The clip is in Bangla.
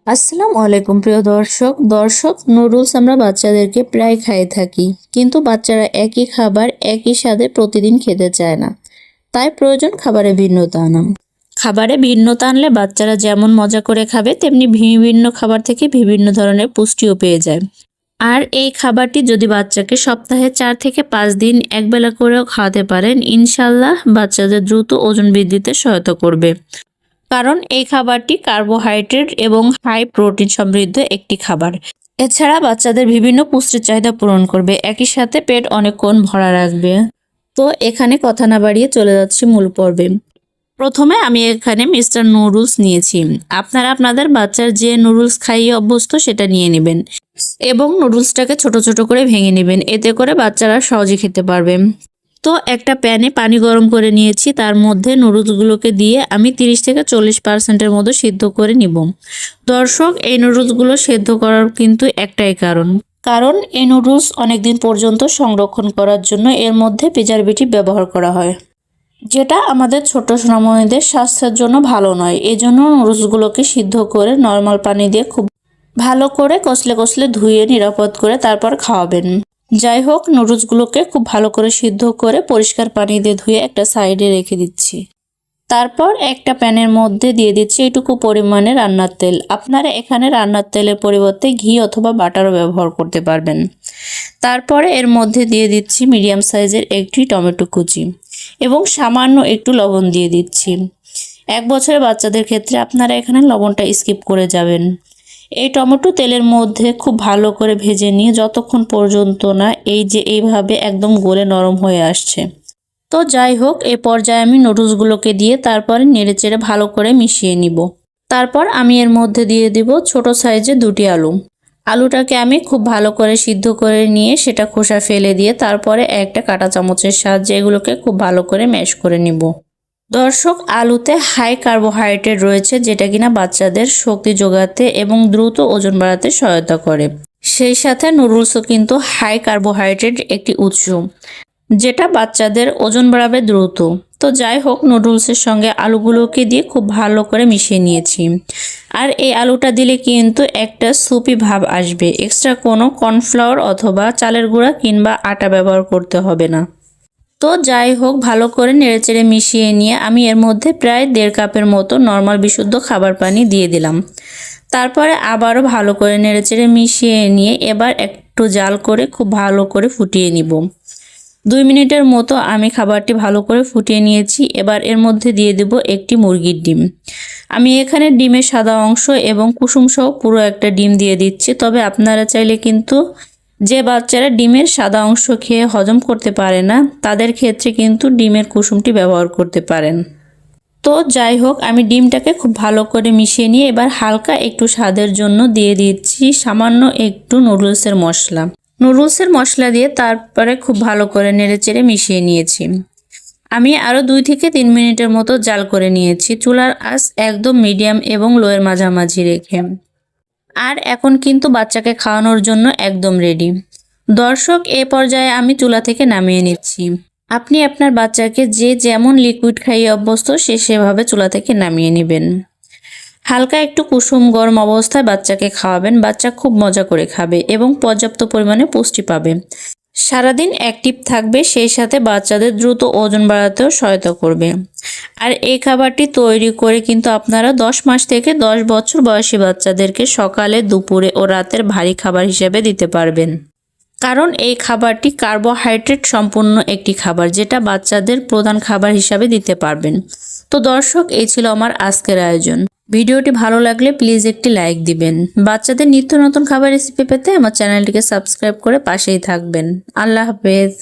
আসসালামু আলাইকুম প্রিয় দর্শক নুডলস আমরা বাচ্চাদেরকে প্রায় খাইয়ে থাকি, কিন্তু বাচ্চারা একই খাবার একই স্বাদে প্রতিদিন খেতে চায় না। তাই প্রয়োজন খাবারে ভিন্নতা আনা। খাবারে ভিন্নতা আনলে বাচ্চারা যেমন মজা করে খাবে, তেমনি বিভিন্ন খাবার থেকে বিভিন্ন ধরনের পুষ্টিও পেয়ে যায়। আর এই খাবারটি যদি বাচ্চাকে সপ্তাহে 4 থেকে 5 দিন একবেলা করেও খাওয়াতে পারেন, ইনশাল্লাহ বাচ্চাদের দ্রুত ওজন বৃদ্ধিতে সহায়তা করবে। কারণ এই খাবারটি কার্বোহাইড্রেট এবং হাই প্রোটিন সমৃদ্ধ একটি খাবার। এছাড়া বাচ্চাদের বিভিন্ন পুষ্টির চাহিদা পূরণ করবে, একই সাথে পেট অনেকক্ষণ ভরা রাখবে। তো এখানে কথা না বাড়িয়ে চলে যাচ্ছি মূল পর্বে। প্রথমে আমি এখানে মিস্টার নুডলস নিয়েছি। আপনারা আপনাদের বাচ্চার যে নুডলস খাইয়ে অভ্যস্ত সেটা নিয়ে নেবেন এবং নুডলসটাকে ছোট ছোট করে ভেঙে নেবেন, এতে করে বাচ্চারা সহজে খেতে পারবে। তো একটা প্যানে পানি গরম করে নিয়েছি, তার মধ্যে নুডলসগুলোকে দিয়ে আমি 30 থেকে 40% মতো সিদ্ধ করে নিব। দর্শক, এই নুডলসগুলো সিদ্ধ করার কিন্তু একটাই কারণ এই নুডলস অনেকদিন পর্যন্ত সংরক্ষণ করার জন্য এর মধ্যে প্রিজারভেটিভ ব্যবহার করা হয়, যেটা আমাদের ছোট সোনামণিদের স্বাস্থ্যের জন্য ভালো নয়। এই জন্য নুডলসগুলোকে সিদ্ধ করে নর্মাল পানি দিয়ে খুব ভালো করে কষলে কষলে ধুয়ে নিরাপদ করে তারপর খাওয়াবেন। যাই হোক, নুডলসগুলোকে খুব ভালো করে সিদ্ধ করে পরিষ্কার পানি দিয়ে ধুয়ে একটা সাইডে রেখে দিচ্ছি। তারপর একটা প্যানের মধ্যে দিয়ে দিচ্ছি এটুকু পরিমাণে রান্নার তেল। আপনারা এখানে রান্নার তেলের পরিবর্তে ঘি অথবা বাটারও ব্যবহার করতে পারবেন। তারপরে এর মধ্যে দিয়ে দিচ্ছি মিডিয়াম সাইজের একটি টমেটো কুচি এবং সামান্য একটু লবণ দিয়ে দিচ্ছি। 1 বছরের বাচ্চাদের ক্ষেত্রে আপনারা এখানে লবণটা স্কিপ করে যাবেন। এই টমেটো তেলের মধ্যে খুব ভালো করে ভেজে নিয়ে যতক্ষণ পর্যন্ত না এইভাবে একদম গলে নরম হয়ে আসছে। তো যাই হোক, এই পর্যায়ে আমি নুডলসগুলোকে দিয়ে তারপরে নেড়েচেড়ে ভালো করে মিশিয়ে নিব। তারপর আমি এর মধ্যে দিয়ে দিব ছোট সাইজের 2টি আলু। আলুটাকে আমি খুব ভালো করে সিদ্ধ করে নিয়ে সেটা খোসা ফেলে দিয়ে তারপরে একটা কাঁটা চামচের সাহায্যে এগুলোকে খুব ভালো করে ম্যাশ করে নিব। দর্শক, আলুতে হাই কার্বোহাইড্রেট রয়েছে, যেটা কিনা বাচ্চাদের শক্তি যোগাতে এবং দ্রুত ওজন বাড়াতে সহায়তা করে। সেই সাথে নুডলসও কিন্তু হাই কার্বোহাইড্রেট একটি উৎস, যেটা বাচ্চাদের ওজন বাড়াবে দ্রুত। তো যাই হোক, নুডলসের সঙ্গে আলুগুলোকে দিয়ে খুব ভালো করে মিশিয়ে নিয়েছি। আর এই আলুটা দিলে কিন্তু একটা সুপি ভাব আসবে, এক্সট্রা কোনো কর্নফ্লাওয়ার অথবা চালের গুঁড়া কিংবা আটা ব্যবহার করতে হবে না। তো যাই হোক, ভালো করে নেড়েচেড়ে মিশিয়ে নিয়ে আমি এর মধ্যে প্রায় 1.5 কাপের মতো নর্মাল বিশুদ্ধ খাবার পানি দিয়ে দিলাম। তারপরে আবারও ভালো করে নেড়েচেড়ে মিশিয়ে নিয়ে এবার একটু জাল করে খুব ভালো করে ফুটিয়ে নিব। 2 মিনিটের মতো আমি খাবারটি ভালো করে ফুটিয়ে নিয়েছি। এবার এর মধ্যে দিয়ে দেব একটি মুরগির ডিম। আমি এখানে ডিমের সাদা অংশ এবং কুসুম সহ পুরো একটা ডিম দিয়ে দিচ্ছি। তবে আপনারা চাইলে কিন্তু যে বাচ্চারা ডিমের সাদা অংশ খেয়ে হজম করতে পারে না, তাদের ক্ষেত্রে কিন্তু ডিমের কুসুমটি ব্যবহার করতে পারেন। তো যাই হোক, আমি ডিমটাকে খুব ভালো করে মিশিয়ে নিয়ে এবার হালকা একটু স্বাদের জন্য দিয়ে দিচ্ছি সামান্য একটু নুডলসের মশলা দিয়ে তারপরে খুব ভালো করে নেড়েচেড়ে মিশিয়ে নিয়েছি। আমি আরও 2 থেকে 3 মিনিটের মতো জাল করে নিয়েছি, চুলার আঁচ একদম মিডিয়াম এবং লোয়ের মাঝামাঝি রেখে। আর এখন কিন্তু বাচ্চাকে খাওয়ানোর জন্য একদম রেডি। দর্শক, এ পর্যায়ে আমি চুলা থেকে নামিয়ে নিচ্ছি। আপনি আপনার বাচ্চাকে যে যেমন লিকুইড খাইয়ে অভ্যস্ত সে সেভাবে চুলা থেকে নামিয়ে নেবেন। হালকা একটু কুসুম গরম অবস্থায় বাচ্চাকে খাওয়াবেন, বাচ্চা খুব মজা করে খাবে এবং পর্যাপ্ত পরিমাণে পুষ্টি পাবে। সারাদিন অ্যাক্টিভ থাকবে, সেই সাথে বাচ্চাদের দ্রুত ওজন বাড়াতেও সহায়তা করবে। আর এই খাবারটি তৈরি করে কিন্তু আপনারা 10 মাস থেকে 10 বছর বয়সী বাচ্চাদেরকে সকালে, দুপুরে ও রাতের ভারী খাবার হিসেবে দিতে পারবেন। কারণ এই খাবারটি কার্বোহাইড্রেট সম্পন্ন একটি খাবার, যেটা বাচ্চাদের প্রধান খাবার হিসাবে দিতে পারবেন। তো দর্শক, এই ছিল আমার আজকের আয়োজন। ভিডিওটি ভালো লাগলে প্লিজ একটি লাইক দিবেন। বাচ্চাদের নিত্য নতুন খাবার রেসিপি পেতে আমার চ্যানেলটিকে সাবস্ক্রাইব করে পাশেই থাকবেন। আল্লাহ হাফেজ।